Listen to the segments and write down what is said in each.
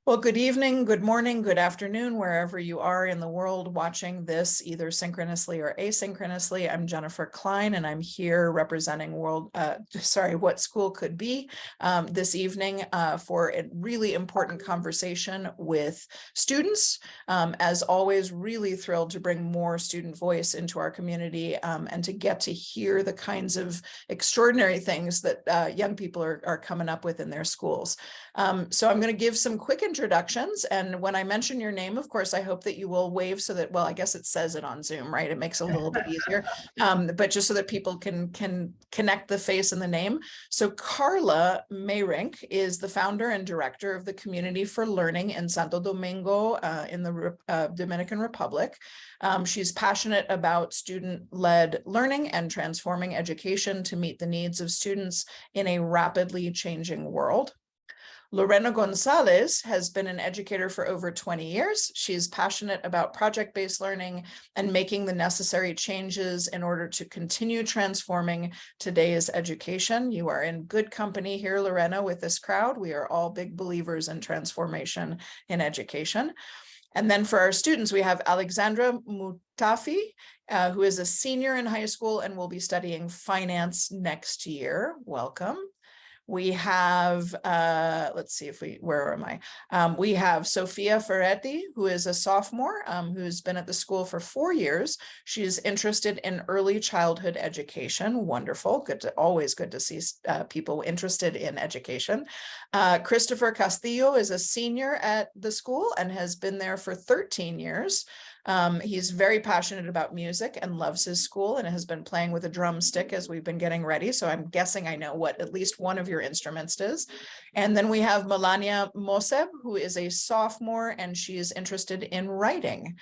Well, good evening, good morning, good afternoon, wherever you are in the world watching this, either synchronously or asynchronously. I'm Jennifer Klein, and I'm here representing What School Could Be this evening for a really important conversation with students. As always, really thrilled to bring more student voice into our community and to get to hear the kinds of extraordinary things that young people are coming up with in their schools. So I'm going to give some quick introductions. And when I mention your name, of course, I hope that you will wave so that, well, I guess it says it on Zoom, right? It makes it a little bit easier, but just so that people can connect the face and the name. So Carla Meyrink is the founder and director of the Community for Learning in Santo Domingo in the Dominican Republic. She's passionate about student-led learning and transforming education to meet the needs of students in a rapidly changing world. Lorena Gonzalez has been an educator for over 20 years. She's passionate about project-based learning and making the necessary changes in order to continue transforming today's education. You are in good company here, Lorena, with this crowd. We are all big believers in transformation in education. And then for our students, we have Alexandra Mutafi, who is a senior in high school and will be studying finance next year. Welcome. We have, let's see if where am I? We have Sofia Ferretti, who is a sophomore, who's been at the school for 4 years. She's interested in early childhood education. Wonderful, always good to see people interested in education. Christopher Castillo is a senior at the school and has been there for 13 years. He's very passionate about music and loves his school and has been playing with a drumstick as we've been getting ready. So I'm guessing I know what at least one of your instruments is. And then we have Melania Moseb, who is a sophomore, and she is interested in writing.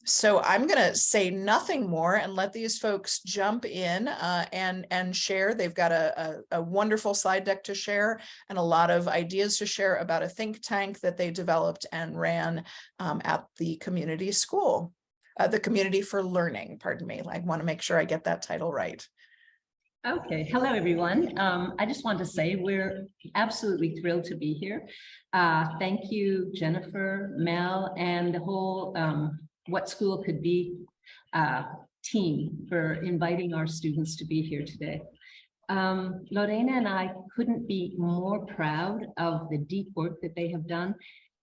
So I'm going to say nothing more and let these folks jump in and share. They've got a wonderful slide deck to share and a lot of ideas to share about a think tank that they developed and ran at the community school, the Community for Learning, pardon me. I want to make sure I get that title right. Okay, hello everyone. I just want to say we're absolutely thrilled to be here. Thank you, Jennifer, Mel, and the whole What School Could Be team for inviting our students to be here today. Lorena and I couldn't be more proud of the deep work that they have done,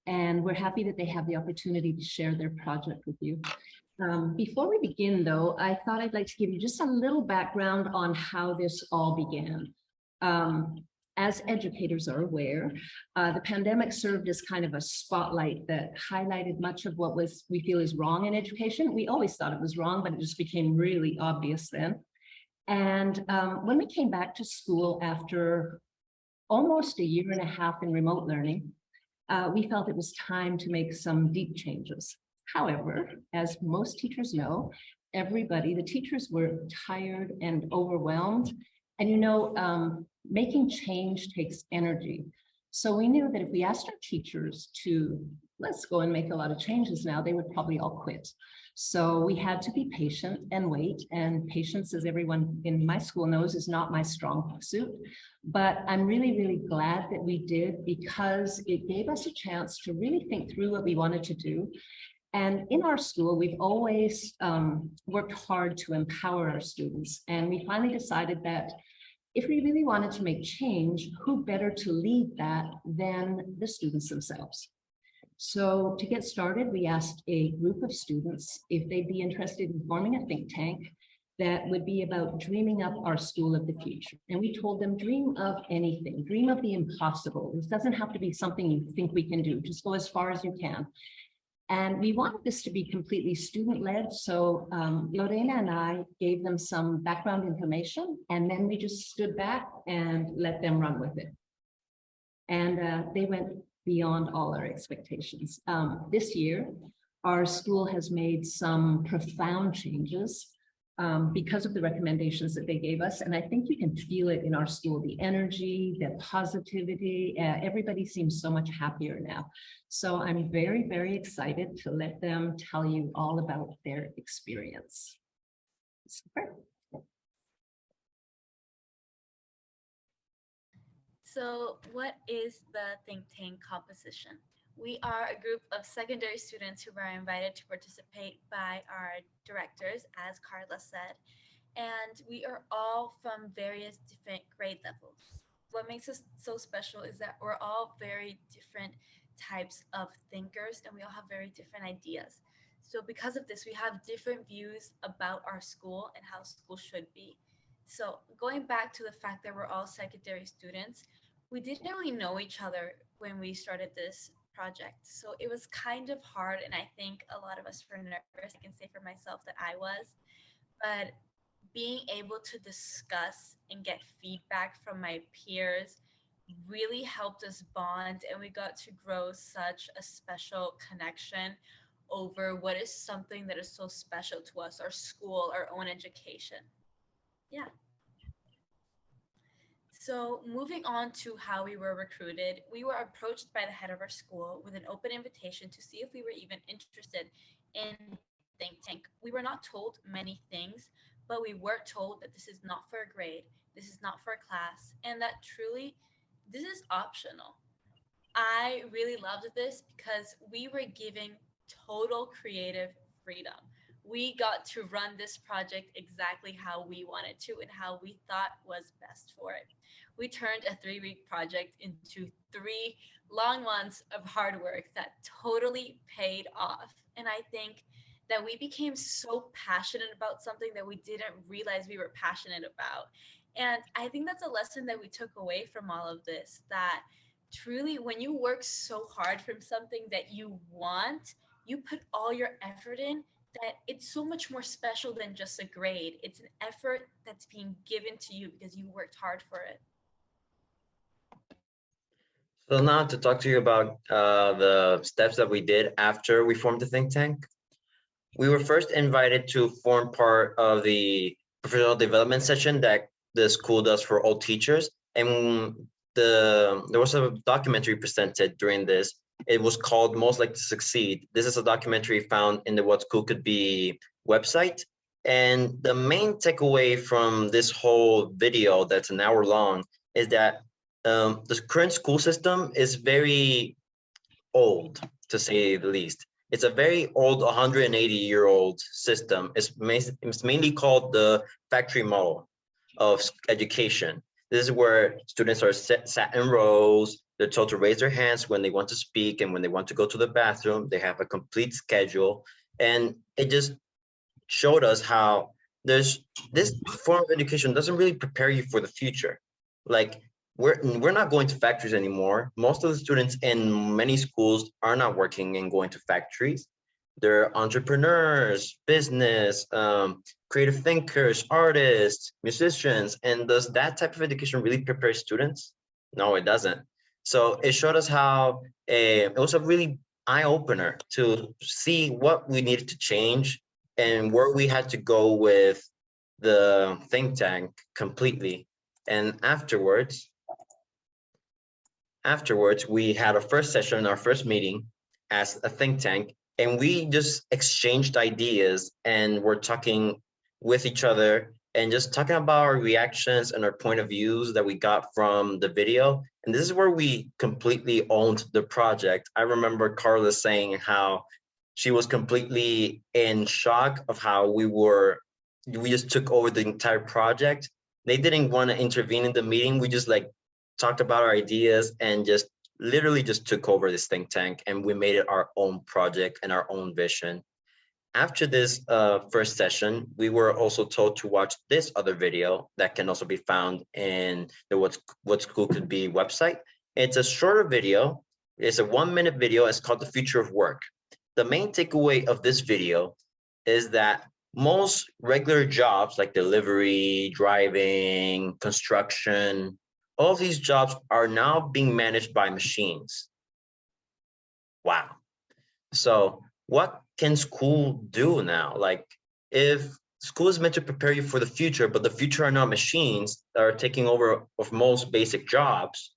and we're happy that they have the opportunity to share their project with you. Before we begin, though, I thought I'd like to give you just a little background on how this all began. As educators are aware, the pandemic served as kind of a spotlight that highlighted much of what we feel is wrong in education. We always thought it was wrong, but it just became really obvious then. And when we came back to school after almost 1.5 years in remote learning, we felt it was time to make some deep changes. However, as most teachers know, the teachers were tired and overwhelmed. And making change takes energy. So we knew that if we asked our teachers to, let's go and make a lot of changes now, they would probably all quit. So we had to be patient and wait. And patience, as everyone in my school knows, is not my strong suit. But I'm really, really glad that we did, because it gave us a chance to really think through what we wanted to do. And in our school, we've always worked hard to empower our students. And we finally decided that if we really wanted to make change, who better to lead that than the students themselves? So to get started, we asked a group of students if they'd be interested in forming a think tank that would be about dreaming up our school of the future. And we told them, dream of anything, dream of the impossible. This doesn't have to be something you think we can do, just go as far as you can. And we wanted this to be completely student-led. So Lorena and I gave them some background information, and then we just stood back and let them run with it. And they went beyond all our expectations. This year, our school has made some profound changes because of the recommendations that they gave us. And I think you can feel it in our school, the energy, the positivity. Everybody seems so much happier now. So I'm very, very excited to let them tell you all about their experience. Super. So what is the think tank composition? We are a group of secondary students who were invited to participate by our directors, as Carla said, and we are all from various different grade levels. What makes us so special is that we're all very different types of thinkers and we all have very different ideas. So, because of this, we have different views about our school and how school should be. So, going back to the fact that we're all secondary students, we didn't really know each other when we started this project. So, it was kind of hard, and I think a lot of us were nervous. I can say for myself that I was. But being able to discuss and get feedback from my peers really helped us bond, and we got to grow such a special connection over what is something that is so special to us, our school, our own education. Yeah. So, moving on to how we were recruited, we were approached by the head of our school with an open invitation to see if we were even interested in think tank. We were not told many things, but we were told that this is not for a grade, this is not for a class, and that truly this is optional. I really loved this because we were giving total creative freedom. We got to run this project exactly how we wanted to and how we thought was best for it. We turned a 3 week project into 3 long months of hard work that totally paid off. And I think that we became so passionate about something that we didn't realize we were passionate about. And I think that's a lesson that we took away from all of this, that truly when you work so hard from something that you want, you put all your effort in, that it's so much more special than just a grade. It's an effort that's being given to you because you worked hard for it. So now to talk to you about the steps that we did after we formed the think tank. We were first invited to form part of the professional development session that the school does for all teachers. And there was a documentary presented during this. It was called Most Likely to Succeed. This is a documentary found in the What School Could Be website. And the main takeaway from this whole video that's an hour long is that the current school system is very old, to say the least. It's a very old 180-year-old system. It's mainly called the factory model of education. This is where students are sat in rows. They're told to raise their hands when they want to speak and when they want to go to the bathroom. They have a complete schedule. And it just showed us how this form of education doesn't really prepare you for the future. Like, we're not going to factories anymore. Most of the students in many schools are not working and going to factories. They're entrepreneurs, business, creative thinkers, artists, musicians. And does that type of education really prepare students? No, it doesn't. So it showed us how it was a really eye-opener to see what we needed to change and where we had to go with the think tank completely. And afterwards, we had our first session, our first meeting as a think tank, and we just exchanged ideas and we're talking with each other and just talking about our reactions and our point of views that we got from the video. And this is where we completely owned the project. I remember Carla saying how she was completely in shock of how we just took over the entire project. They didn't want to intervene in the meeting. We just talked about our ideas and just literally just took over this think tank, and we made it our own project and our own vision. After this first session, we were also told to watch this other video that can also be found in the What School Could Be website. It's a shorter video. It's a 1-minute video. It's called The Future of Work. The main takeaway of this video is that most regular jobs like delivery, driving, construction, all of these jobs are now being managed by machines. Wow. So what can school do now? If school is meant to prepare you for the future, but the future are not machines that are taking over of most basic jobs,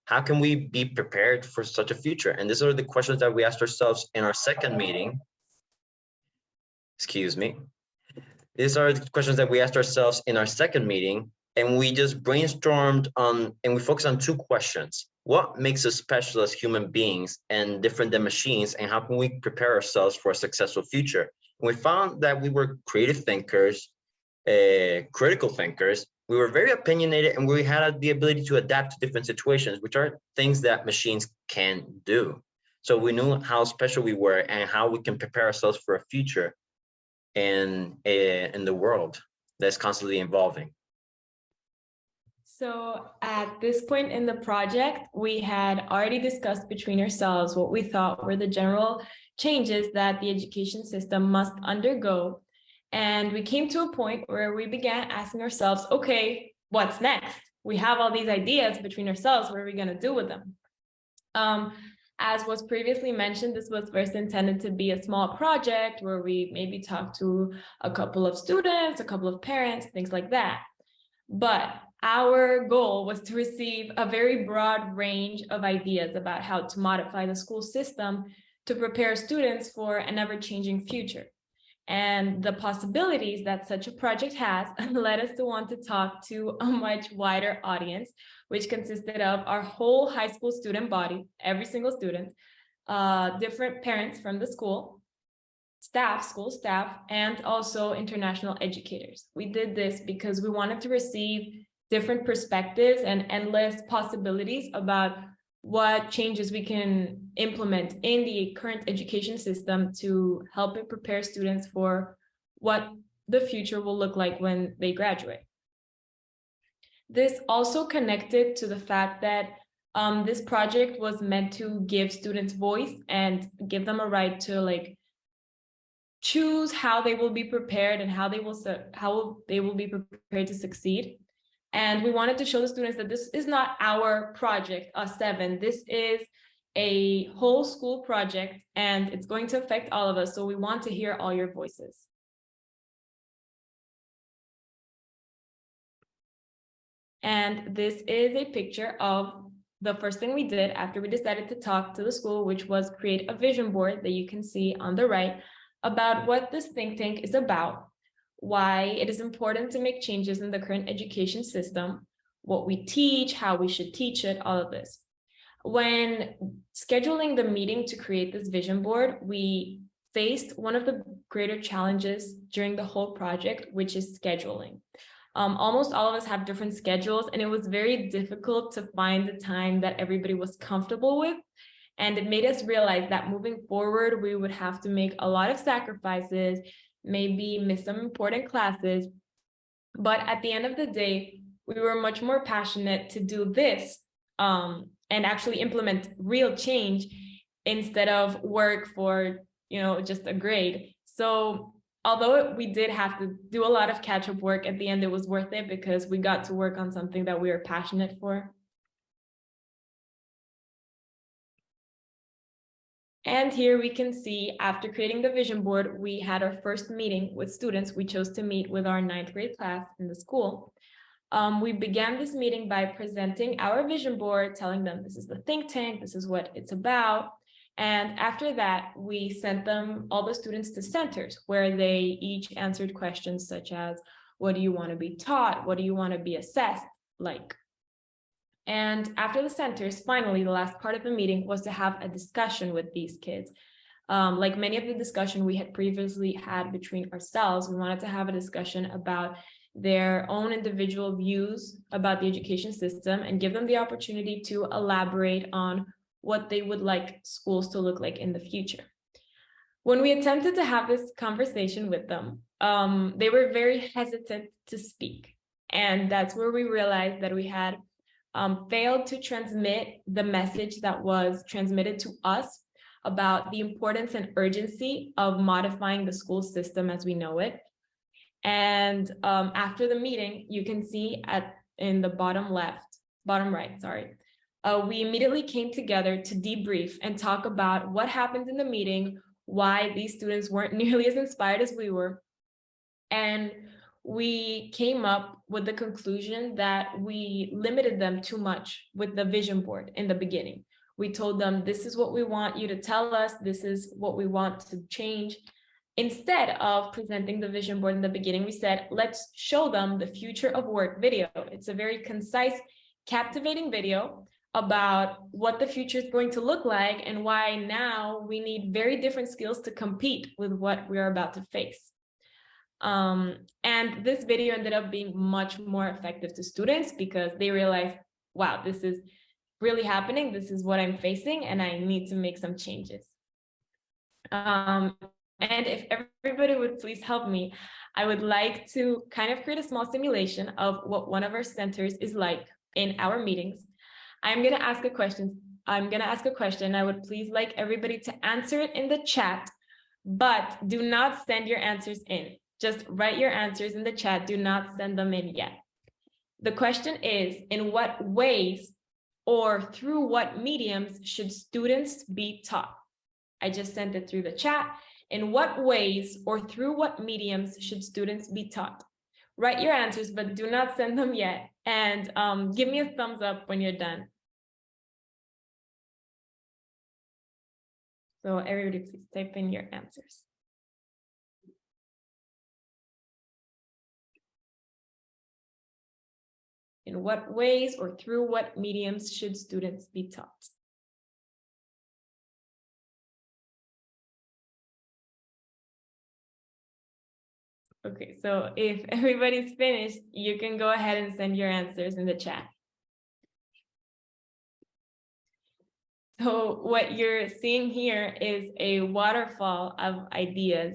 how can we be prepared for such a future? And these are the questions that we asked ourselves in our second meeting. Excuse me. These are the questions that we asked ourselves in our second meeting, and we just brainstormed on, and we focused on 2 questions. what makes us special as human beings and different than machines, and how can we prepare ourselves for a successful future? And we found that we were creative thinkers, critical thinkers. We were very opinionated, and we had the ability to adapt to different situations, which are things that machines can't do. So we knew how special we were and how we can prepare ourselves for a future in the world that's constantly evolving. So at this point in the project, we had already discussed between ourselves what we thought were the general changes that the education system must undergo. And we came to a point where we began asking ourselves, okay, what's next? We have all these ideas between ourselves. What are we going to do with them? As was previously mentioned, this was first intended to be a small project where we maybe talk to a couple of students, a couple of parents, things like that. But our goal was to receive a very broad range of ideas about how to modify the school system to prepare students for an ever-changing future. And the possibilities that such a project has led us to want to talk to a much wider audience, which consisted of our whole high school student body, every single student, different parents from the school, school staff, and also international educators. We did this because we wanted to receive different perspectives and endless possibilities about what changes we can implement in the current education system to help it prepare students for what the future will look like when they graduate. This also connected to the fact that this project was meant to give students voice and give them a right to choose how they will be prepared and how they will be prepared to succeed. And we wanted to show the students that this is not our project, us seven. This is a whole school project, and it's going to affect all of us. So we want to hear all your voices. And this is a picture of the first thing we did after we decided to talk to the school, which was create a vision board that you can see on the right about what this think tank is about, why it is important to make changes in the current education system, what we teach, how we should teach it, all of this. When scheduling the meeting to create this vision board, we faced one of the greater challenges during the whole project, which is scheduling. Almost all of us have different schedules, and it was very difficult to find the time that everybody was comfortable with. And it made us realize that moving forward, we would have to make a lot of sacrifices, maybe miss some important classes. But at the end of the day, we were much more passionate to do this and actually implement real change instead of work for, just a grade. So although we did have to do a lot of catch-up work, at the end it was worth it because we got to work on something that we were passionate for. And here we can see, after creating the vision board, we had our first meeting with students. We chose to meet with our 9th grade class in the school. We began this meeting by presenting our vision board, telling them this is the think tank, this is what it's about. And after that, we sent them, all the students, to centers where they each answered questions such as, what do you want to be taught? What do you want to be assessed like? And after the centers, finally, the last part of the meeting was to have a discussion with these kids. Like many of the discussion we had previously had between ourselves, we wanted to have a discussion about their own individual views about the education system and give them the opportunity to elaborate on what they would like schools to look like in the future. When we attempted to have this conversation with them, they were very hesitant to speak. And that's where we realized that we had failed to transmit the message that was transmitted to us about the importance and urgency of modifying the school system as we know it. And after the meeting, you can see in the bottom right, we immediately came together to debrief and talk about what happened in the meeting, why these students weren't nearly as inspired as we were. And we came up with the conclusion that we limited them too much with the vision board in the beginning. We told them, this is what we want you to tell us, this is what we want to change. Instead of presenting the vision board in the beginning, we said, let's show them the future of work video. It's a very concise, captivating video about what the future is going to look like and why now we need very different skills to compete with what we're about to face. And this video ended up being much more effective to students because they realized, wow, this is really happening. This is what I'm facing, and I need to make some changes. And if everybody would please help me, I would like to kind of create a small simulation of what one of our centers is like in our meetings. I'm going to ask a question. I would please like everybody to answer it in the chat, but do not send your answers in. Just write your answers in the chat. Do not send them in yet. The question is, in what ways or through what mediums should students be taught? I just sent it through the chat. In what ways or through what mediums should students be taught? Write your answers, but do not send them yet. And give me a thumbs up when you're done. So everybody, please type in your answers. In what ways or through what mediums should students be taught? Okay, so if everybody's finished, you can go ahead and send your answers in the chat. So what you're seeing here is a waterfall of ideas,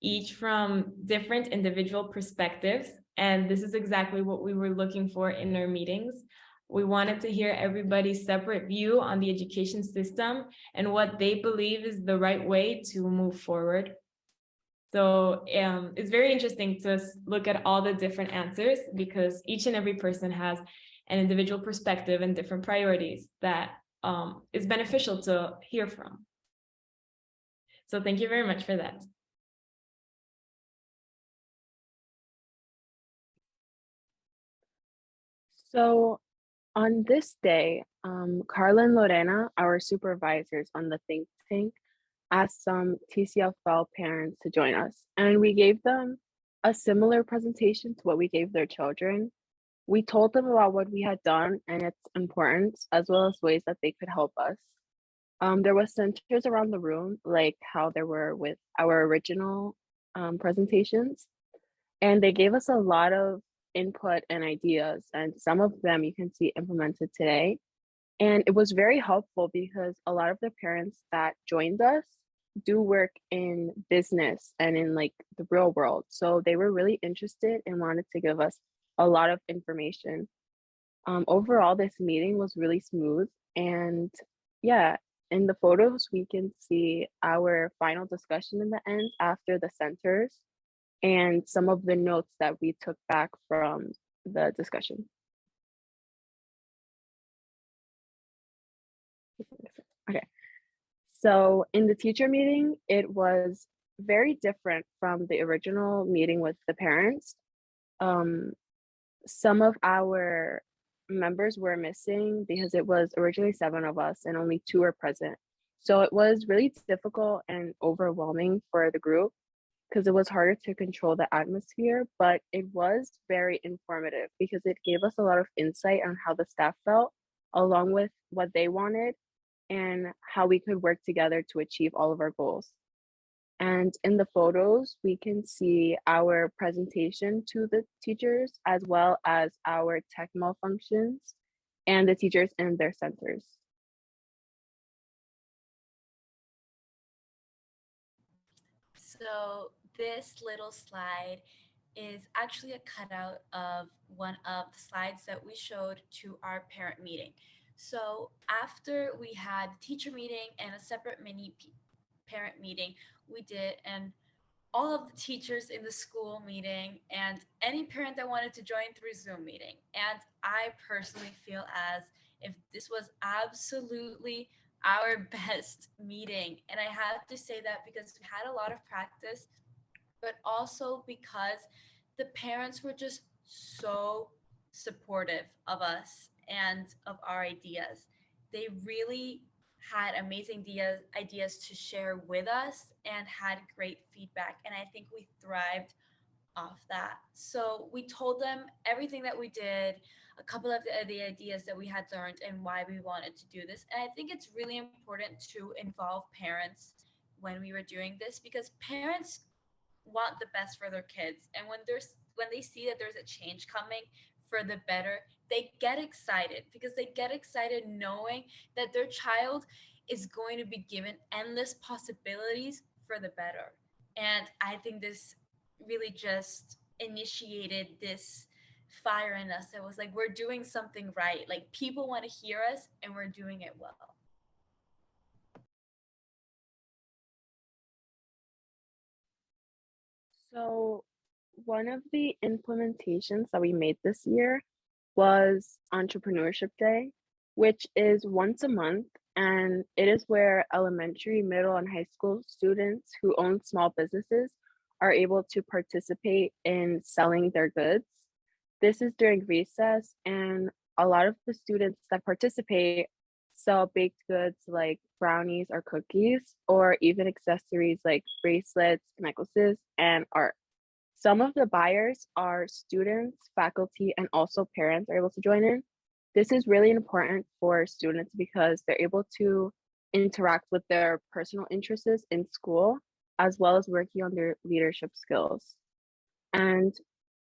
each from different individual perspectives. And this is exactly what we were looking for in our meetings. We wanted to hear everybody's separate view on the education system and what they believe is the right way to move forward. So it's very interesting to look at all the different answers because each and every person has an individual perspective and different priorities that is beneficial to hear from. So thank you very much for that. So on this day, Carla and Lorena, our supervisors on the think tank, asked some TCFL parents to join us, and we gave them a similar presentation to what we gave their children. We told them about what we had done and its importance, as well as ways that they could help us. There was centers around the room, like how there were with our original presentations, and they gave us a lot of input and ideas, and some of them you can see implemented today. And it was very helpful because a lot of the parents that joined us do work in business and in like the real world. So they were really interested and wanted to give us a lot of information. Overall, this meeting was really smooth. And yeah, in the photos, we can see our final discussion in the end after the centers and some of the notes that we took back from the discussion. Okay, so in the teacher meeting, it was very different from the original meeting with the parents. Some of our members were missing because it was originally 7 of us and only 2 were present. So it was really difficult and overwhelming for the group because it was harder to control the atmosphere, but it was very informative because it gave us a lot of insight on how the staff felt, along with what they wanted and how we could work together to achieve all of our goals. And in the photos, we can see our presentation to the teachers as well as our tech malfunctions and the teachers in their centers. So this little slide is actually a cutout of one of the slides that we showed to our parent meeting. So after we had the teacher meeting and a separate mini parent meeting, we did an all of the teachers in the school meeting and any parent that wanted to join through Zoom meeting. And I personally feel as if this was absolutely our best meeting. And I have to say that because we had a lot of practice, but also because the parents were just so supportive of us and of our ideas. They really had amazing ideas to share with us and had great feedback. And I think we thrived off that. So we told them everything that we did, a couple of the ideas that we had learned, and why we wanted to do this. And I think it's really important to involve parents when we were doing this, because parents want the best for their kids, and when they see that there's a change coming for the better, they get excited, because they get excited knowing that their child is going to be given endless possibilities for the better. And I think this really just initiated this fire in us. It was like, we're doing something right. Like, people want to hear us, and we're doing it well. So one of the implementations that we made this year was Entrepreneurship Day, which is once a month, and it is where elementary, middle, and high school students who own small businesses are able to participate in selling their goods. This is during recess, and a lot of the students that participate sell baked goods like brownies or cookies, or even accessories like bracelets, necklaces, and art. Some of the buyers are students, faculty, and also parents are able to join in. This is really important for students because they're able to interact with their personal interests in school, as well as working on their leadership skills. And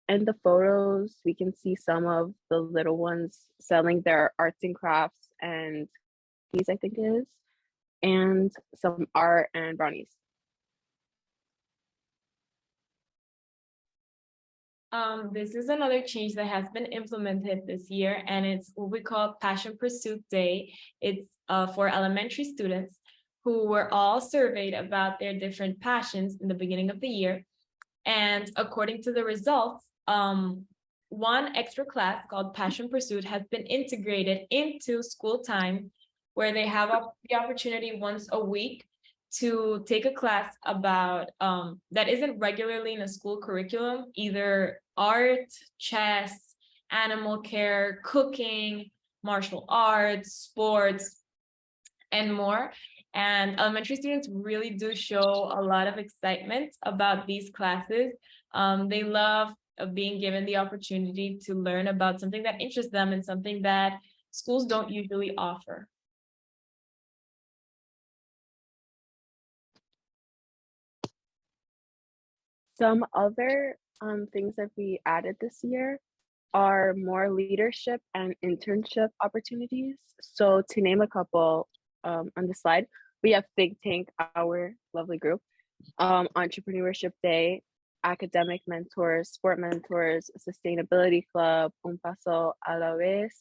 in the photos, we can see some of the little ones selling their arts and crafts and these, I think it is, and some art and brownies. This is another change that has been implemented this year, and it's what we call Passion Pursuit Day. It's for elementary students who were all surveyed about their different passions in the beginning of the year. And according to the results, one extra class called Passion Pursuit has been integrated into school time, where they have the opportunity once a week to take a class about that isn't regularly in a school curriculum, either art, chess, animal care, cooking, martial arts, sports, and more. And elementary students really do show a lot of excitement about these classes. They love being given the opportunity to learn about something that interests them and something that schools don't usually offer. Some other things that we added this year are more leadership and internship opportunities. So to name a couple on the slide, we have Think Tank, our lovely group, Entrepreneurship Day, Academic Mentors, Sport Mentors, Sustainability Club, Un Paso a la Vez,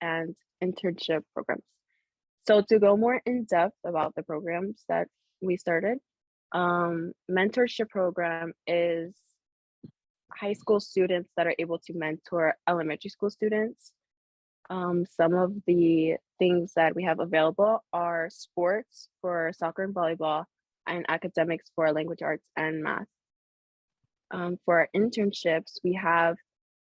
and internship programs. So to go more in depth about the programs that we started, mentorship program is high school students that are able to mentor elementary school students. Some of the things that we have available are sports for soccer and volleyball, and academics for language arts and math. For our internships, we have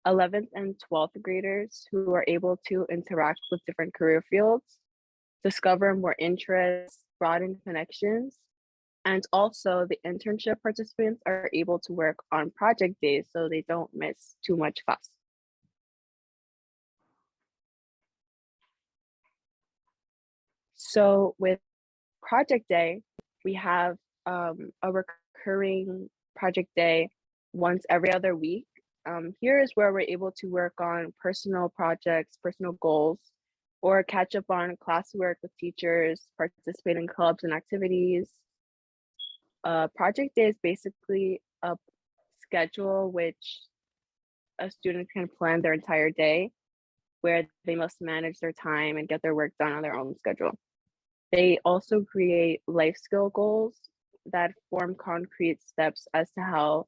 11th and 12th graders who are able to interact with different career fields, discover more interests, broaden connections. And also the internship participants are able to work on project days so they don't miss too much class. So with project day, we have a recurring project day once every other week. Here is where we're able to work on personal projects, personal goals, or catch up on classwork with teachers, participate in clubs and activities. Project day is basically a schedule which a student can plan their entire day, where they must manage their time and get their work done on their own schedule. They also create life skill goals that form concrete steps as to how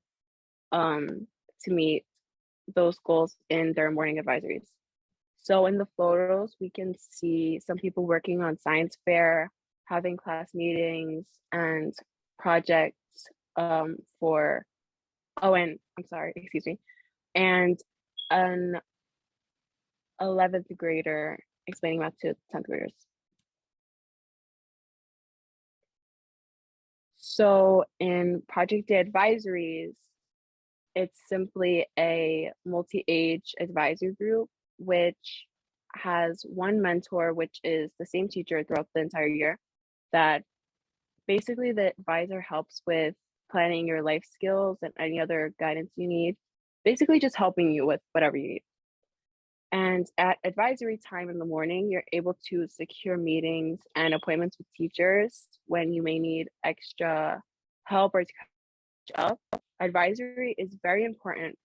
to meet those goals in their morning advisories. So in the photos, we can see some people working on science fair, having class meetings and projects for, oh, and I'm sorry, excuse me, and an 11th grader explaining math to 10th graders. So in project day advisories, It's simply a multi-age advisory group, which has one mentor, which is the same teacher throughout the entire year, that basically the advisor helps with planning your life skills and any other guidance you need, basically just helping you with whatever you need. And at advisory time in the morning, you're able to secure meetings and appointments with teachers when you may need extra help or to catch up. Advisory is very important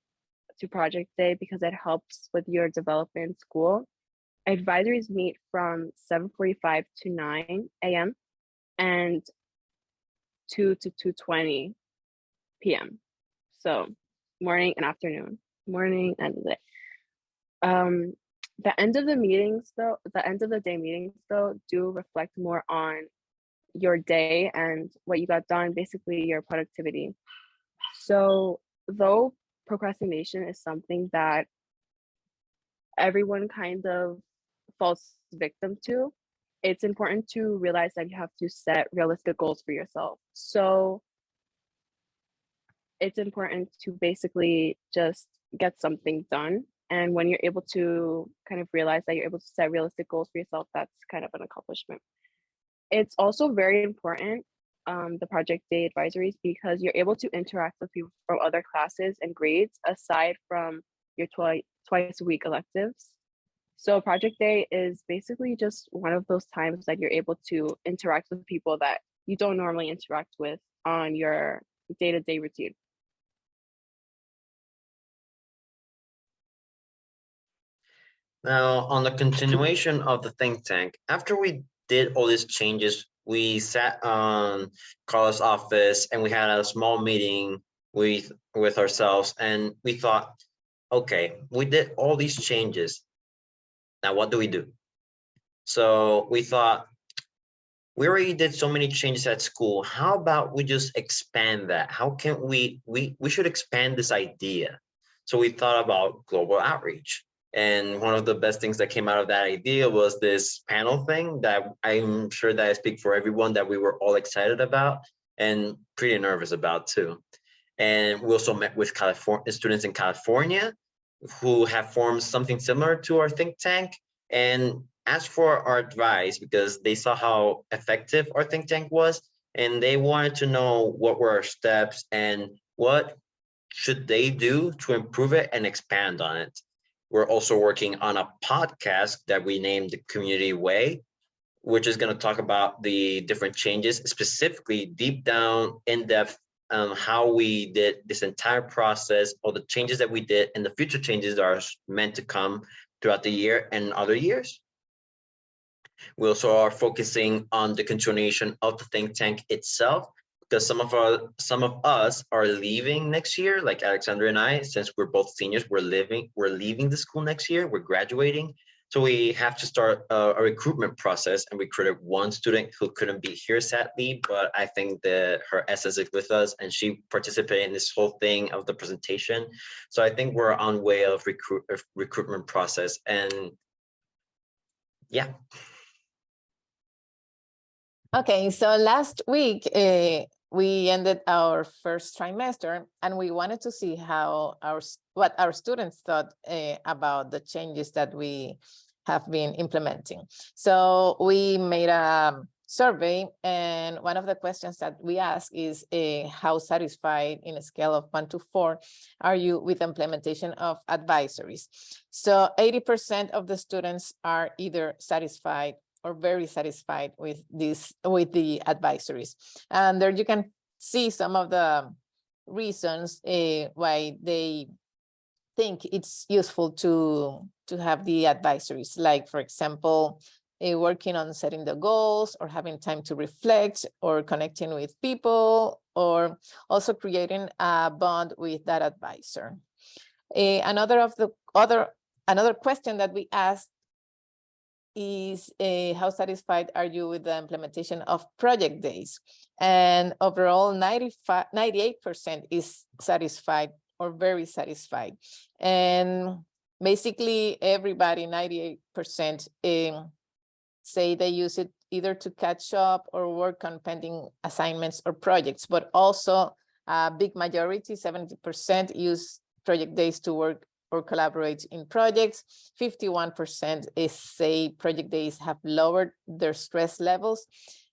to project day because it helps with your development in school. Advisories meet from 7:45 to 9 a.m. and 2 to 2:20 p.m. So morning and afternoon, morning and the day. The end of the meetings though, the end of the day meetings though, do reflect more on your day and what you got done, basically your productivity. So though procrastination is something that everyone kind of falls victim to, it's important to realize that you have to set realistic goals for yourself. So it's important to basically just get something done. And when you're able to kind of realize that you're able to set realistic goals for yourself, that's kind of an accomplishment. It's also very important, the project day advisories, because you're able to interact with people from other classes and grades aside from your twice a week electives. So project day is basically just one of those times that you're able to interact with people that you don't normally interact with on your day-to-day routine. Now, on the continuation of the think tank, after we did all these changes, we sat on Carla's office and we had a small meeting with ourselves, and we thought, okay, we did all these changes. Now, what do we do? So we thought, we already did so many changes at school. How about we just expand that? How can we should expand this idea. So we thought about global outreach. And one of the best things that came out of that idea was this panel thing that I'm sure that I speak for everyone that we were all excited about and pretty nervous about too. And we also met with California students in California who have formed something similar to our think tank and asked for our advice because they saw how effective our think tank was, and they wanted to know what were our steps and what should they do to improve it and expand on it. We're also working on a podcast that we named the Community Way, which is going to talk about the different changes, specifically deep down, in depth, how we did this entire process, all the changes that we did, and the future changes that are meant to come throughout the year and other years. We also are focusing on the continuation of the think tank itself, because some of us are leaving next year, like Alexandra and I, since we're both seniors, we're leaving the school next year, we're graduating. So we have to start a recruitment process, and we recruited one student who couldn't be here sadly, but I think that her essence is with us and she participated in this whole thing of the presentation. So I think we're on way of recruitment process, and yeah. Okay, so last week we ended our first trimester, and we wanted to see what our students thought about the changes that we have been implementing. So we made a survey, and one of the questions that we asked is how satisfied, in a scale of 1 to 4, are you with implementation of advisories? So 80% of the students are either satisfied or very satisfied with the advisories. And there you can see some of the reasons why they think it's useful to have the advisories, like, for example, working on setting the goals, or having time to reflect, or connecting with people, or also creating a bond with that advisor. Another question that we asked is how satisfied are you with the implementation of project days? And overall, 98% is satisfied or very satisfied. And basically everybody, 98%, say they use it either to catch up or work on pending assignments or projects, but also A big majority, 70%, use project days to work or collaborate in projects. 51% say project days have lowered their stress levels,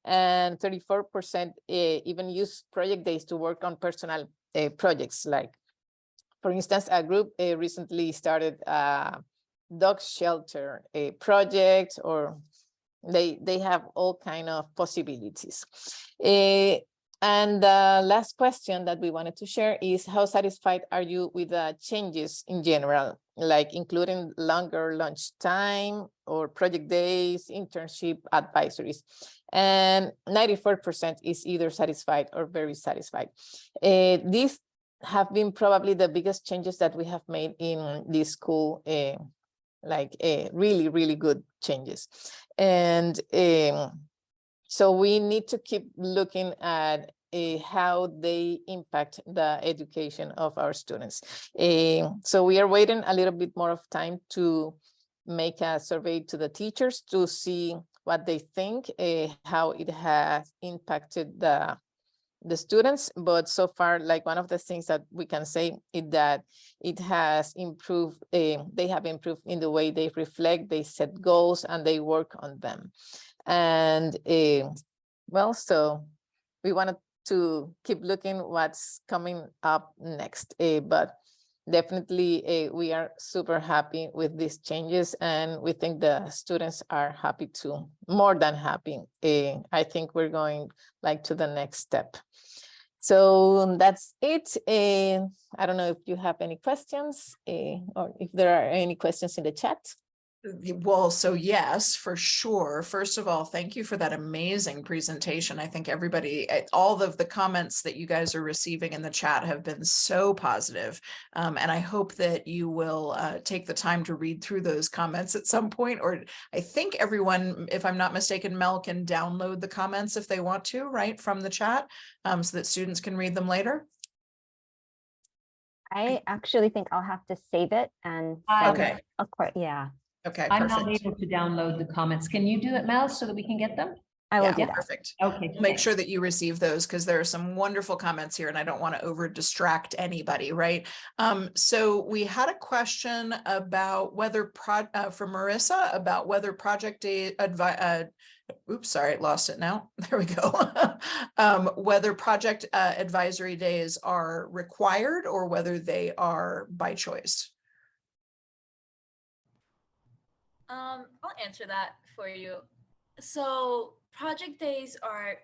and 34% even use project days to work on personal projects. Like, for instance, a group recently started a dog shelter project, or they have all kind of possibilities. And the last question that we wanted to share is, how satisfied are you with the changes in general, like including longer lunch time or project days, internship, advisories? And 94% is either satisfied or very satisfied. These have been probably the biggest changes that we have made in this school, really, really good changes. And so we need to keep looking at how they impact the education of our students. So we are waiting a little bit more of time to make a survey to the teachers to see what they think, how it has impacted the students. But so far, like, one of the things that we can say is that it has improved. They have improved in the way they reflect, they set goals, and they work on them. And well, so we wanted to keep looking what's coming up next, but definitely we are super happy with these changes, and we think the students are happy too, more than happy. I think we're going to the next step. So that's it. I don't know if you have any questions, or if there are any questions in the chat. Well, so yes, for sure. First of all, thank you for that amazing presentation. I think everybody, all of the comments that you guys are receiving in the chat have been so positive. And I hope that you will take the time to read through those comments at some point, or I think everyone, if I'm not mistaken, Mel, can download the comments if they want to, right, from the chat, so that students can read them later. I actually think I'll have to save it and okay. Of course, yeah. Okay, I'm perfect. not able to download the comments. Can you do it, Mel, so that we can get them? I will do that. Perfect. Okay. We'll make sure that you receive those, because there are some wonderful comments here and I don't want to over distract anybody, right? So we had a question about whether from Marissa about whether project day oops, sorry, I lost it now. There we go. Whether project advisory days are required or whether they are by choice. I'll answer that for you. So project days are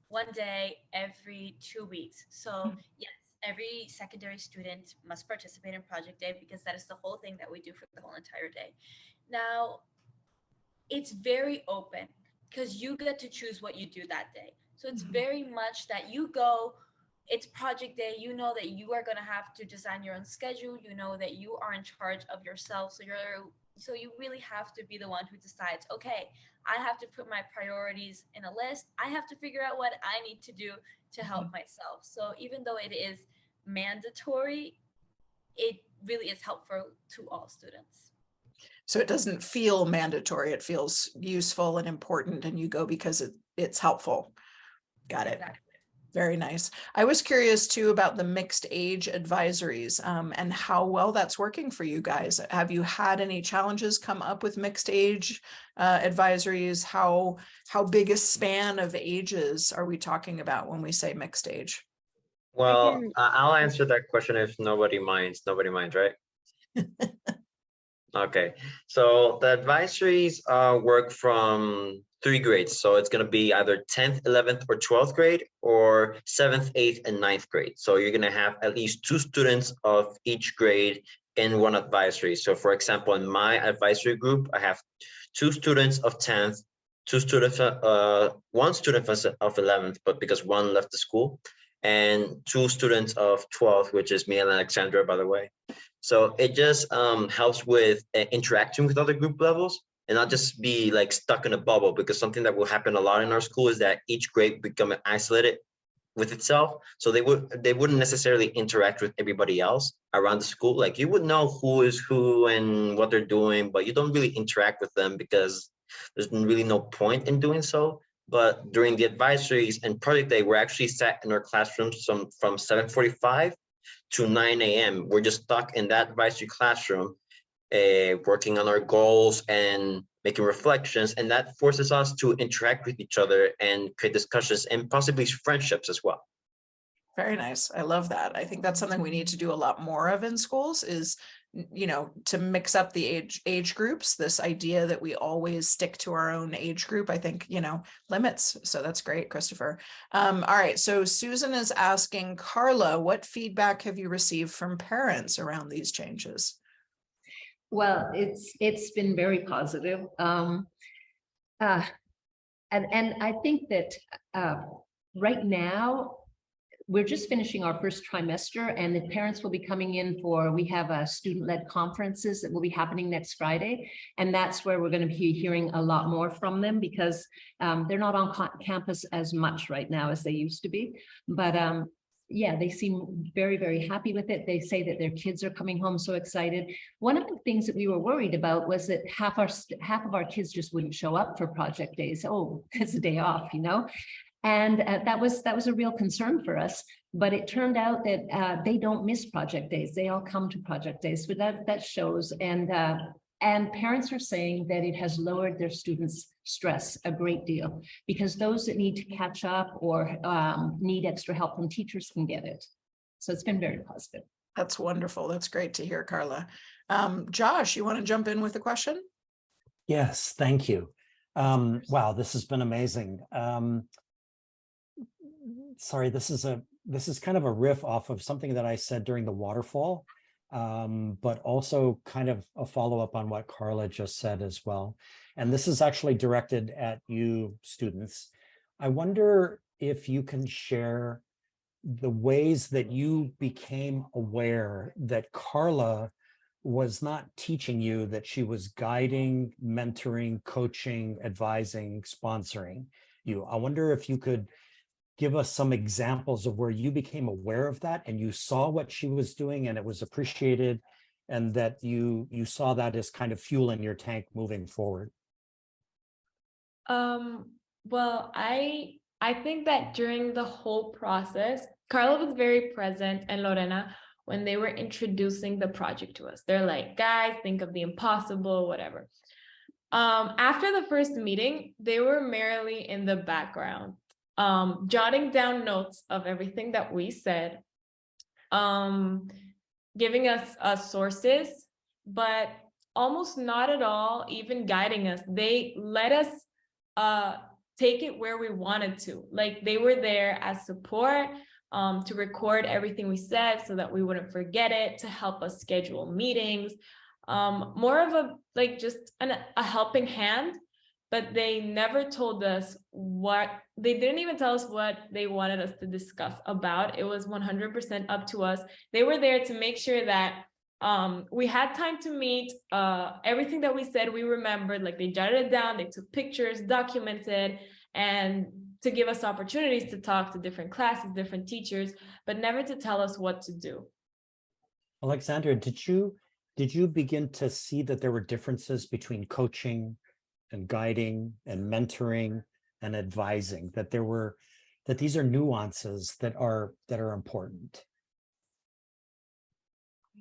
one day every 2 weeks. So yes, every secondary student must participate in project day, because that is the whole thing that we do for the whole entire day. Now, it's very open because you get to choose what you do that day. So it's very much that you go, it's project day, you know that you are going to have to design your own schedule, you know that you are in charge of yourself, so you really have to be the one who decides, okay, I have to put my priorities in a list, I have to figure out what I need to do to help myself. So even though it is mandatory, it really is helpful to all students. So it doesn't feel mandatory, it feels useful and important, and you go because it's helpful. Got it. Exactly. Very nice. I was curious too about the mixed age advisories and how well that's working for you guys. Have you had any challenges come up with mixed age advisories? How big a span of ages are we talking about when we say mixed age? Well, I'll answer that question if nobody minds. Nobody minds, right? Okay, so the advisories work from 3 grades. So it's going to be either 10th, 11th, or 12th grade, or 7th, 8th, and 9th grade. So you're going to have at least 2 students of each grade in one advisory. So for example, in my advisory group, I have 2 students of 10th, 2 students, 1 student of 11th, but because 1 left the school, and 2 students of 12th, which is me and Alexandra, by the way. So it just helps with interacting with other group levels and not just be like stuck in a bubble, because something that will happen a lot in our school is that each grade become isolated with itself. So they wouldn't necessarily interact with everybody else around the school. Like, you would know who is who and what they're doing, but you don't really interact with them because there's really no point in doing so. But during the advisories and project day, we're actually sat in our classrooms from 7:45 to 9 a.m. We're just stuck in that advisory classroom, working on our goals and making reflections. And that forces us to interact with each other and create discussions and possibly friendships as well. Very nice. I love that. I think that's something we need to do a lot more of in schools is, you know, to mix up the age groups, this idea that we always stick to our own age group, I think, you know, limits. So that's great, Christopher. All right. So Susan is asking, Carla, what feedback have you received from parents around these changes? Well, it's been very positive. And I think that right now, we're just finishing our first trimester, and the parents will be coming in for, we have a student-led conferences that will be happening next Friday. And that's where we're going to be hearing a lot more from them, because they're not on campus as much right now as they used to be. But yeah, they seem very, very happy with it. They say that their kids are coming home so excited. One of the things that we were worried about was that half of our kids just wouldn't show up for project days. Oh, it's a day off, you know? And that was a real concern for us. But it turned out that they don't miss project days. They all come to project days. So that shows. And parents are saying that it has lowered their students' stress a great deal, because those that need to catch up or need extra help from teachers can get it. So it's been very positive. That's wonderful. That's great to hear, Carla. Josh, you want to jump in with a question? Yes, thank you. Wow, this has been amazing. Sorry, this is kind of a riff off of something that I said during the waterfall, but also kind of a follow-up on what Carla just said as well. And this is actually directed at you students. I wonder if you can share the ways that you became aware that Carla was not teaching you, that she was guiding, mentoring, coaching, advising, sponsoring you. I wonder if you could give us some examples of where you became aware of that and you saw what she was doing and it was appreciated, and that you saw that as kind of fuel in your tank moving forward. Well, I think that during the whole process, Carla was very present, and Lorena, when they were introducing the project to us. They're like, guys, think of the impossible, whatever. After the first meeting, they were merely in the background, jotting down notes of everything that we said, giving us sources, but almost not at all even guiding us. They let us take it where we wanted to. Like, they were there as support, to record everything we said so that we wouldn't forget it, to help us schedule meetings, more of just a helping hand. But they never told us they didn't even tell us what they wanted us to discuss about. It was 100% up to us. They were there to make sure that we had time to meet. Everything that we said, we remembered. Like, they jotted it down, they took pictures, documented, and to give us opportunities to talk to different classes, different teachers, but never to tell us what to do. Alexandra, did you begin to see that there were differences between coaching and guiding and mentoring and advising, that these are nuances that are important?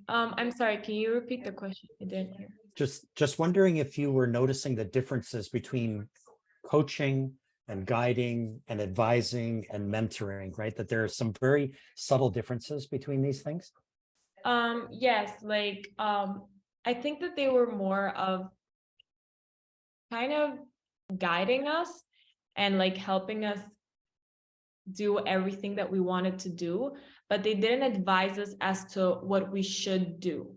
I'm sorry, can you repeat the question? I didn't hear. Just wondering if you were noticing the differences between coaching and guiding and advising and mentoring, right? That there are some very subtle differences between these things. Yes, I think that they were more of kind of guiding us and helping us do everything that we wanted to do, but they didn't advise us as to what we should do.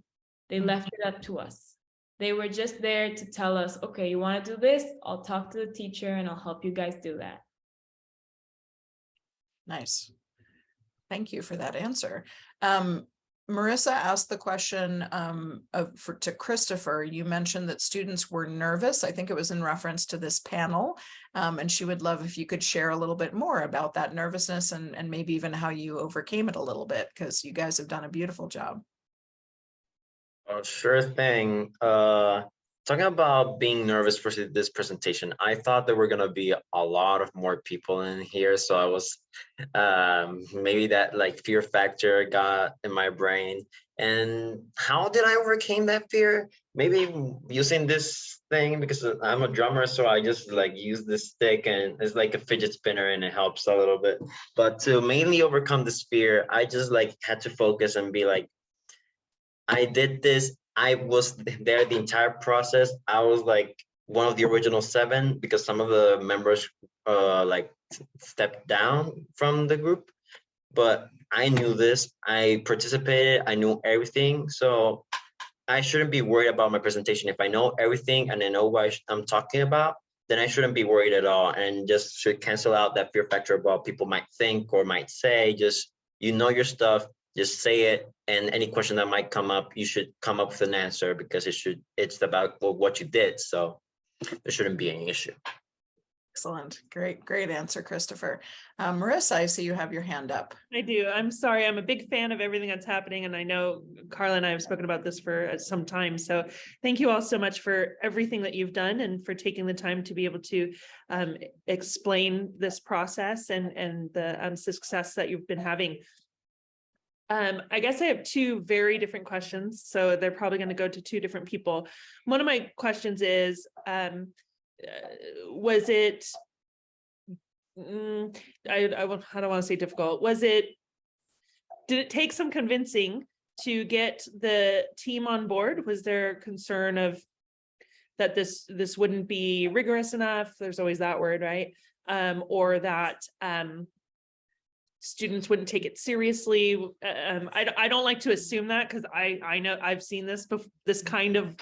They left it up to us. They were just there to tell us, okay, you want to do this? I'll talk to the teacher and I'll help you guys do that. Nice. Thank you for that answer. Marissa asked the question to Christopher. You mentioned that students were nervous. I think it was in reference to this panel. And she would love if you could share a little bit more about that nervousness and maybe even how you overcame it a little bit, because you guys have done a beautiful job. Sure thing. talking about being nervous for this presentation, I thought there were going to be a lot of more people in here. So I was, maybe that like fear factor got in my brain. And how did I overcome that fear? Maybe using this thing, because I'm a drummer, so I just like use this stick and it's like a fidget spinner and it helps a little bit. But to mainly overcome this fear, I just like had to focus and be like, I did this. I was there the entire process. I was like one of the original 7 because some of the members like stepped down from the group. But I knew this. I participated. I knew everything. So I shouldn't be worried about my presentation. If I know everything and I know what I'm talking about, then I shouldn't be worried at all, and just should cancel out that fear factor about people might think or might say. Just, you know your stuff, just say it, and any question that might come up, you should come up with an answer, because it's about what you did. So there shouldn't be any issue. Excellent. Great answer, Christopher. Marissa, I see you have your hand up. I do. I'm sorry. I'm a big fan of everything that's happening. And I know Carla and I have spoken about this for some time. So thank you all so much for everything that you've done and for taking the time to be able to explain this process and the success that you've been having. I guess I have 2 very different questions. So they're probably going to go to 2 different people. One of my questions is, was it, I don't want to say difficult. Did it take some convincing to get the team on board? Was there concern of that this wouldn't be rigorous enough? There's always that word, right? Or that students wouldn't take it seriously. I don't like to assume that, because I know I've seen this kind of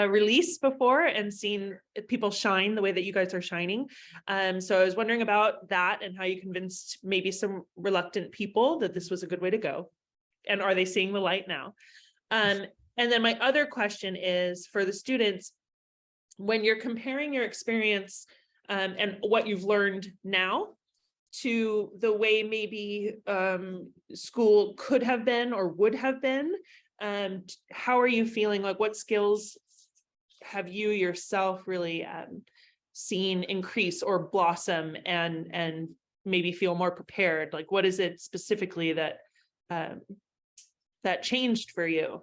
release before and seen people shine the way that you guys are shining. So I was wondering about that and how you convinced maybe some reluctant people that this was a good way to go. And are they seeing the light now? And then my other question is for the students, when you're comparing your experience and what you've learned now to the way maybe school could have been or would have been, how are you feeling? Like, what skills have you yourself really seen increase or blossom and maybe feel more prepared? Like, what is it specifically that that changed for you?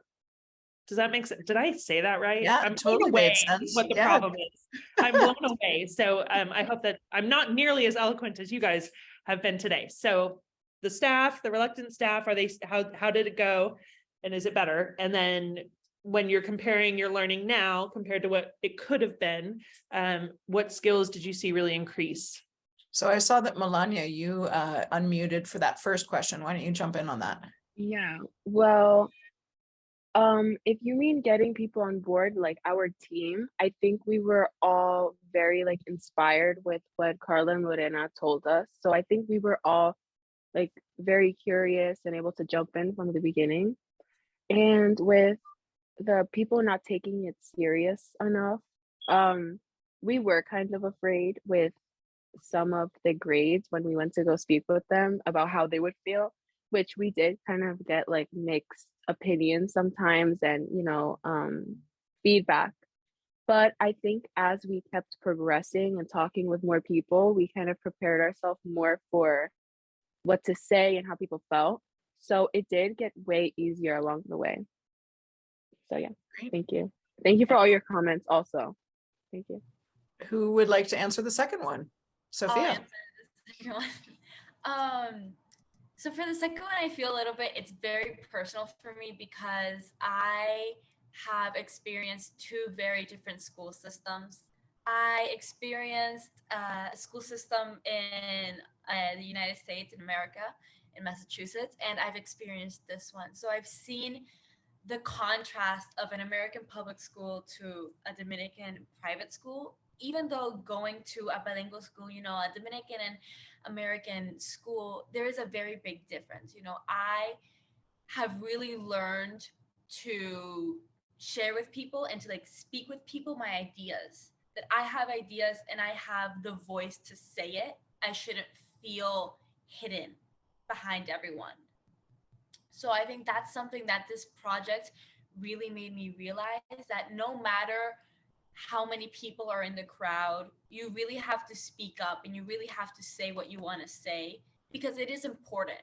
Does that make sense? Did I say that right? Yeah, I'm totally blown away made sense. what the Yeah. problem is. I'm blown away. So I hope that I'm not nearly as eloquent as you guys have been today. So the staff, the reluctant staff, how did it go? And is it better? And then when you're comparing your learning now compared to what it could have been, what skills did you see really increase? So I saw that Melania, you unmuted for that first question. Why don't you jump in on that? Yeah, well, if you mean getting people on board, like our team, I think we were all very like inspired with what Carla and Lorena told us. So I think we were all like very curious and able to jump in from the beginning. And with the people not taking it serious enough, we were kind of afraid with some of the grades when we went to go speak with them about how they would feel, which we did kind of get like mixed opinions sometimes and, feedback. But I think as we kept progressing and talking with more people, we kind of prepared ourselves more for what to say and how people felt. So it did get way easier along the way. So yeah, Great. Thank you. Thank you for all your comments also. Thank you. Who would like to answer the second one? Sophia. I'll answer the second one. So for the second one, I feel a little bit, it's very personal for me because I have experienced 2 very different school systems. I experienced a school system in the United States, in America, in Massachusetts, and I've experienced this one. So I've seen the contrast of an American public school to a Dominican private school. Even though going to a bilingual school, a Dominican and American school, there is a very big difference. I have really learned to share with people and to like speak with people my ideas, that I have ideas and I have the voice to say it. I shouldn't feel hidden behind everyone. So I think that's something that this project really made me realize, that no matter how many people are in the crowd. You really have to speak up and you really have to say what you want to say because it is important.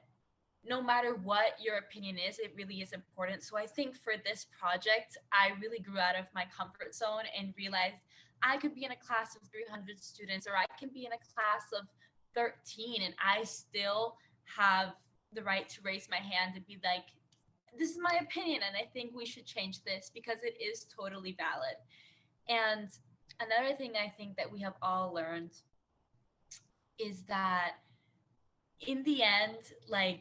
No matter what your opinion is, it really is important. So I think for this project, I really grew out of my comfort zone and realized I could be in a class of 300 students, or I can be in a class of 13, and I still have the right to raise my hand and be like, this is my opinion, and I think we should change this because it is totally valid. And another thing I think that we have all learned is that in the end, like,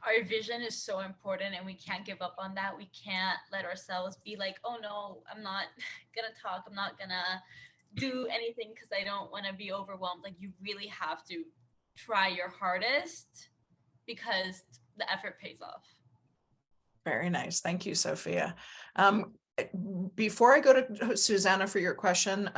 our vision is so important and we can't give up on that. We can't let ourselves be like, oh no, I'm not gonna talk, I'm not gonna do anything because I don't want to be overwhelmed. Like, you really have to try your hardest because the effort pays off. Very nice. Thank you, Sophia. Before I go to Susanna for your question,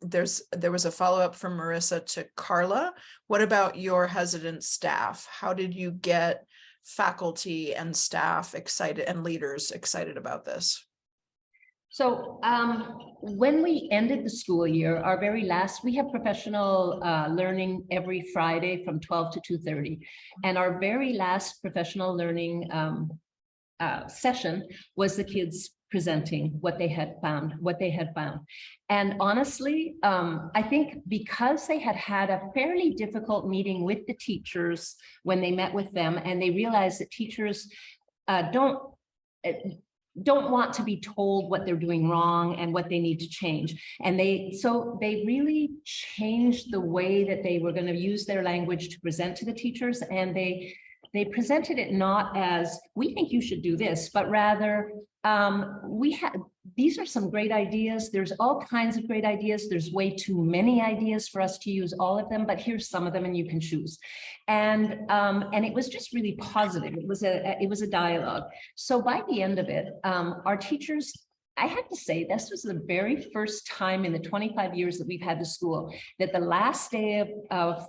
there was a follow-up from Marissa to Carla. What about your hesitant staff? How did you get faculty and staff excited and leaders excited about this? So when we ended the school year, our very last, we have professional learning every Friday from 12 to 2:30. And our very last professional learning session was the kids presenting what they had found. And honestly, I think because they had a fairly difficult meeting with the teachers when they met with them, and they realized that teachers don't want to be told what they're doing wrong and what they need to change. And so they really changed the way that they were going to use their language to present to the teachers. And they presented it not as, we think you should do this, but rather, these are some great ideas. There's all kinds of great ideas. There's way too many ideas for us to use all of them, but here's some of them and you can choose. And it was just really positive. It was a dialogue. So by the end of it, our teachers, I have to say, this was the very first time in the 25 years that we've had the school that the last day of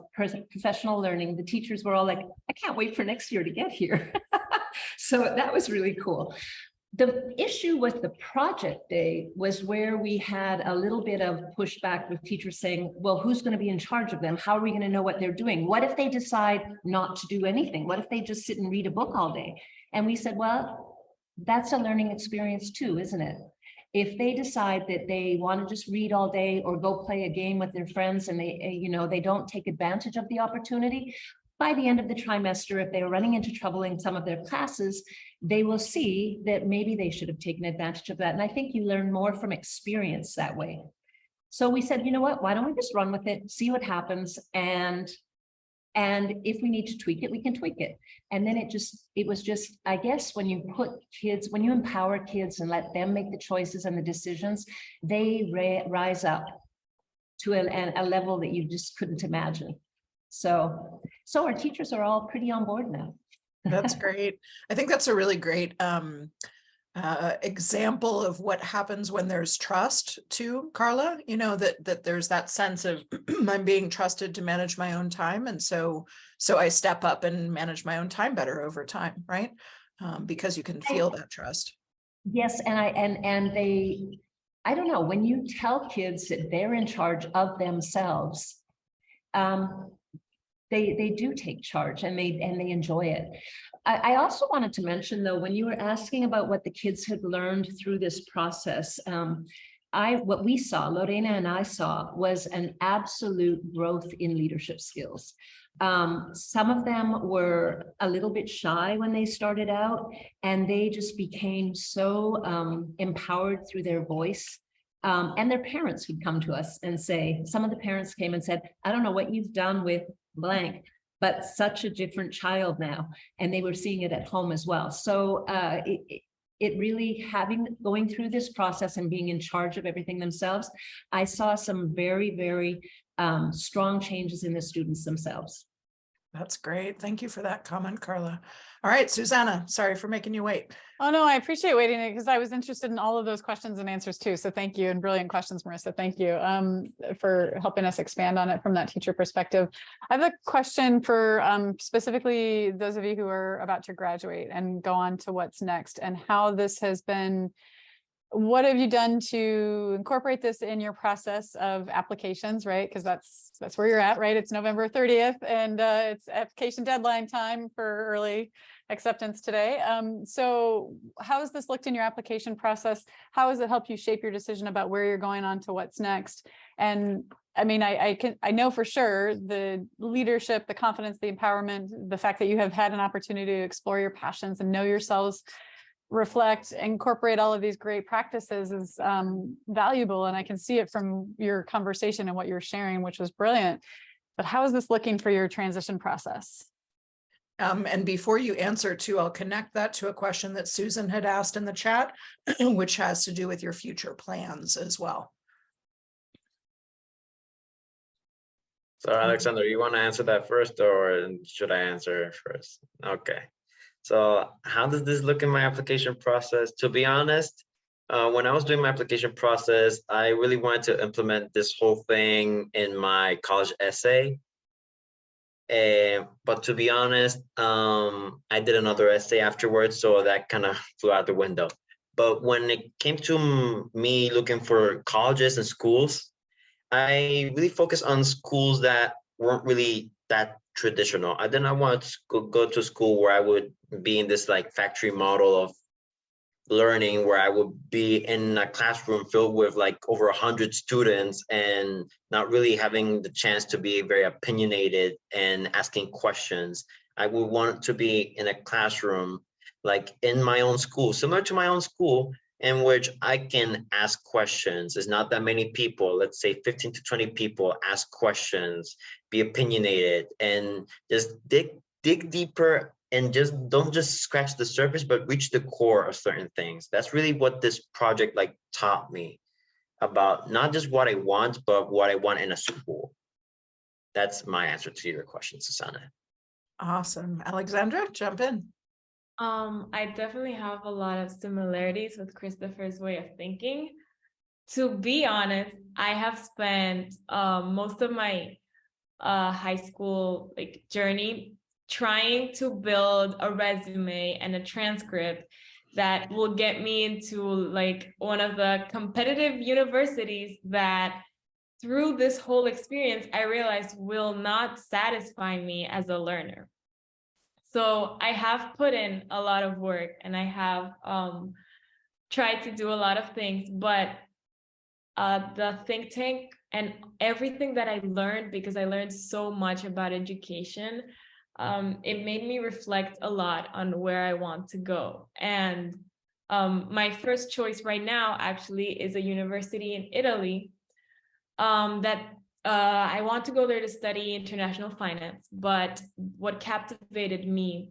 professional learning, the teachers were all like, I can't wait for next year to get here. So that was really cool. The issue with the project day was where we had a little bit of pushback with teachers saying, well, who's going to be in charge of them? How are we going to know what they're doing? What if they decide not to do anything? What if they just sit and read a book all day? And we said, well, that's a learning experience too, isn't it? If they decide that they want to just read all day or go play a game with their friends and they don't take advantage of the opportunity, by the end of the trimester, if they're running into trouble in some of their classes, they will see that maybe they should have taken advantage of that. And I think you learn more from experience that way. So we said, you know what, why don't we just run with it, see what happens, and if we need to tweak it, we can tweak it. And then it was just, I guess, when you empower kids and let them make the choices and the decisions, they rise up to a level that you just couldn't imagine. So our teachers are all pretty on board now. That's great. I think that's a really great example of what happens when there's trust too, Carla, that there's that sense of I'm being trusted to manage my own time. And so I step up and manage my own time better over time, right? Because you can feel that trust. Yes. And I don't know, when you tell kids that they're in charge of themselves, they do take charge and they enjoy it. I also wanted to mention, though, when you were asking about what the kids had learned through this process, what we saw, Lorena and I saw, was an absolute growth in leadership skills. Some of them were a little bit shy when they started out, and they just became so empowered through their voice. And their parents would come to us and say, some of the parents came and said, I don't know what you've done with blank, but such a different child now. And they were seeing it at home as well. So it really, going through this process and being in charge of everything themselves, I saw some very, very strong changes in the students themselves. That's great. Thank you for that comment, Carla. All right, Susanna, sorry for making you wait. Oh, no, I appreciate waiting because I was interested in all of those questions and answers too. So thank you, and brilliant questions, Marissa. Thank you for helping us expand on it from that teacher perspective. I have a question for specifically those of you who are about to graduate and go on to what's next, and how this has been what have you done to incorporate this in your process of applications, right? Because that's where you're at, right? It's November 30th and it's application deadline time for early acceptance today. So how has this looked in your application process? How has it helped you shape your decision about where you're going on to what's next? And I mean, I know for sure the leadership, the confidence, the empowerment, the fact that you have had an opportunity to explore your passions and know yourselves, reflect, incorporate all of these great practices is valuable. And I can see it from your conversation and what you're sharing, which was brilliant. But how is this looking for your transition process? And before you answer too, I'll connect that to a question that Susan had asked in the chat, which has to do with your future plans as well. So Alexander, you want to answer that first, or should I answer first? Okay. So how does this look in my application process? To be honest, when I was doing my application process, I really wanted to implement this whole thing in my college essay. But to be honest, I did another essay afterwards, so that kind of flew out the window. But when it came to me looking for colleges and schools, I really focused on schools that weren't really that traditional. I did not want to go to school where I would be in this like factory model of learning, where I would be in a classroom filled with like over 100 students and not really having the chance to be very opinionated and asking questions. I would want to be in a classroom like in my own school, similar to my own school, in which I can ask questions. There's not that many people, let's say 15 to 20 people, ask questions, be opinionated, and just dig deeper and just don't just scratch the surface, but reach the core of certain things. That's really what this project like taught me about not just what I want, but what I want in a school. That's my answer to your question, Susanna. Awesome. Alexandra, jump in. I definitely have a lot of similarities with Christopher's way of thinking. To be honest, I have spent most of my high school journey trying to build a resume and a transcript that will get me into one of the competitive universities that through this whole experience, I realized will not satisfy me as a learner. So I have put in a lot of work and I have tried to do a lot of things, but the think tank and everything that I learned, because I learned so much about education, it made me reflect a lot on where I want to go. And my first choice right now actually is a university in Italy that I want to go there to study international finance. But what captivated me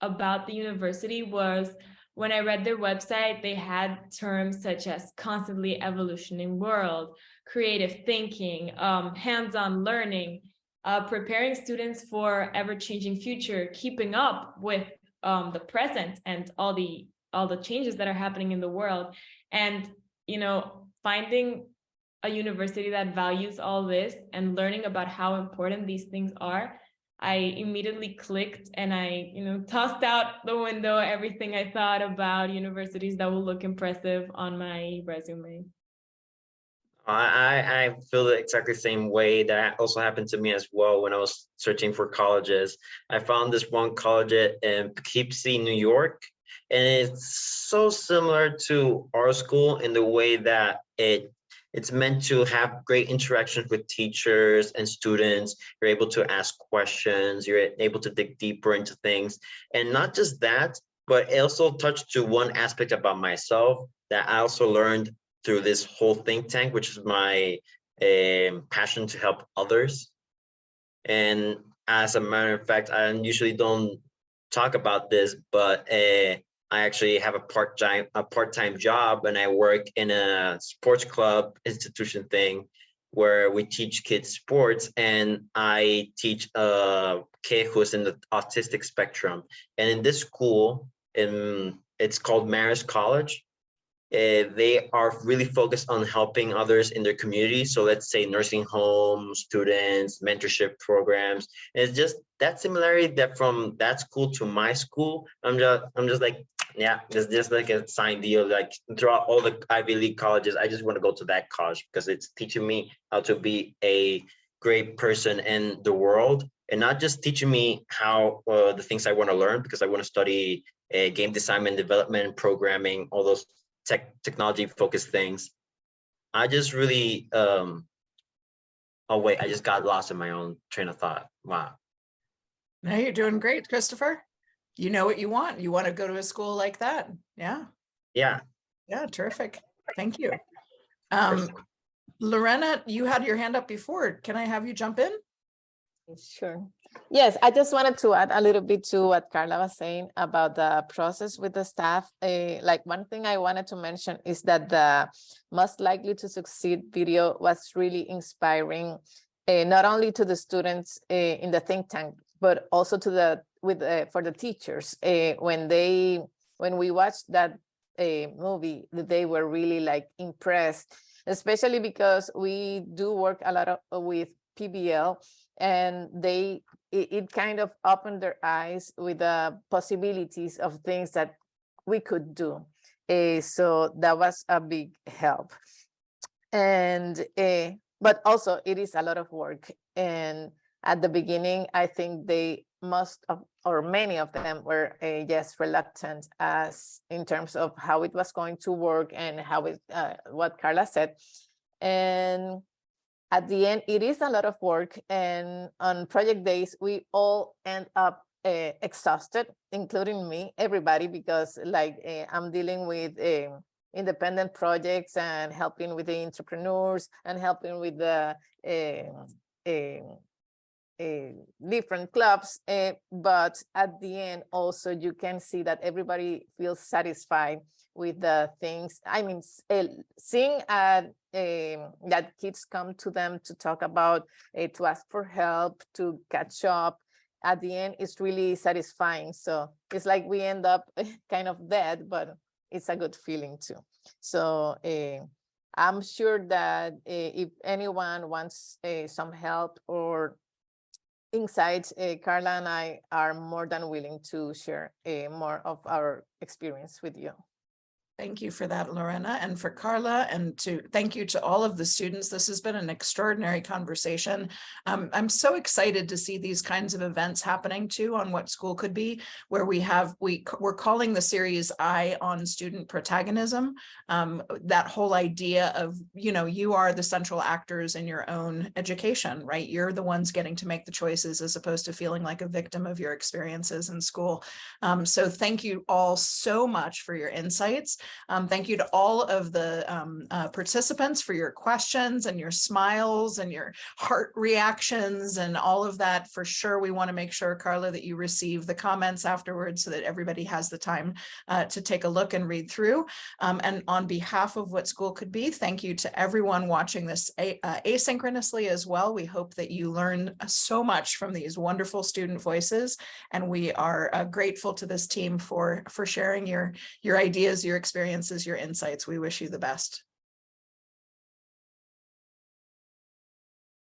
about the university was when I read their website, they had terms such as constantly evolutioning world, creative thinking, hands-on learning, preparing students for ever-changing future, keeping up with the present and all the changes that are happening in the world. And, finding a university that values all this and learning about how important these things are, I immediately clicked and I, tossed out the window everything I thought about universities that will look impressive on my resume. I feel the exactly same way. That also happened to me as well when I was searching for colleges. I found this one college in Poughkeepsie, New York, and it's so similar to our school in the way that it's meant to have great interactions with teachers and students. You're able to ask questions, you're able to dig deeper into things. And not just that, but it also touched to one aspect about myself that I also learned through this whole think tank, which is my passion to help others. And as a matter of fact, I usually don't talk about this, but I actually have a part-time job, and I work in a sports club institution thing where we teach kids sports, and I teach a kid who's in the autistic spectrum. And in this school, it's called Marist College. They are really focused on helping others in their community. So let's say nursing homes, students, mentorship programs. And it's just that similarity that from that school to my school, I'm just like, yeah, there's just like a signed deal. Like throughout all the Ivy League colleges, I just want to go to that college because it's teaching me how to be a great person in the world, and not just teaching me how the things I want to learn, because I want to study game design and development, programming, all those technology focused things. I just really oh wait, I just got lost in my own train of thought. Wow. No, you're doing great, Christopher. You know what you want. You want to go to a school like that. Yeah. Yeah. Yeah, terrific. Thank you. Perfect. Lorena, you had your hand up before. Can I have you jump in? Sure. Yes, I just wanted to add a little bit to what Carla was saying about the process with the staff. Like one thing I wanted to mention is that the Most Likely to Succeed video was really inspiring, not only to the students in the think tank, but also to the for the teachers. When we watched that movie, they were really like impressed, especially because we do work a lot with PBL, and it kind of opened their eyes with the possibilities of things that we could do. So that was a big help. And but also it is a lot of work. And at the beginning, I think they most of, or many of them were just reluctant as in terms of how it was going to work and how it, what Carla said. And at the end, it is a lot of work, and on project days, we all end up exhausted, including me, everybody, because like I'm dealing with independent projects and helping with the entrepreneurs and helping with the different clubs. But at the end, also, you can see that everybody feels satisfied with the things. I mean, seeing that kids come to them to talk about, to ask for help, to catch up, at the end, it's really satisfying. So it's like we end up kind of dead, but it's a good feeling too. So I'm sure that if anyone wants some help or insights, Carla and I are more than willing to share more of our experience with you. Thank you for that, Lorena, and for Carla, and to thank you to all of the students. This has been an extraordinary conversation. I'm so excited to see these kinds of events happening too on What School Could Be, where we're calling the series Eye on Student Protagonism. That whole idea of, you know, you are the central actors in your own education, right? You're the ones getting to make the choices as opposed to feeling like a victim of your experiences in school. So thank you all so much for your insights. Thank you to all of the participants for your questions and your smiles and your heart reactions and all of that. For sure, we want to make sure, Carla, that you receive the comments afterwards so that everybody has the time to take a look and read through. And on behalf of What School Could Be, thank you to everyone watching this asynchronously as well. We hope that you learn so much from these wonderful student voices, and we are grateful to this team for sharing your ideas, your experiences, your insights. We wish you the best.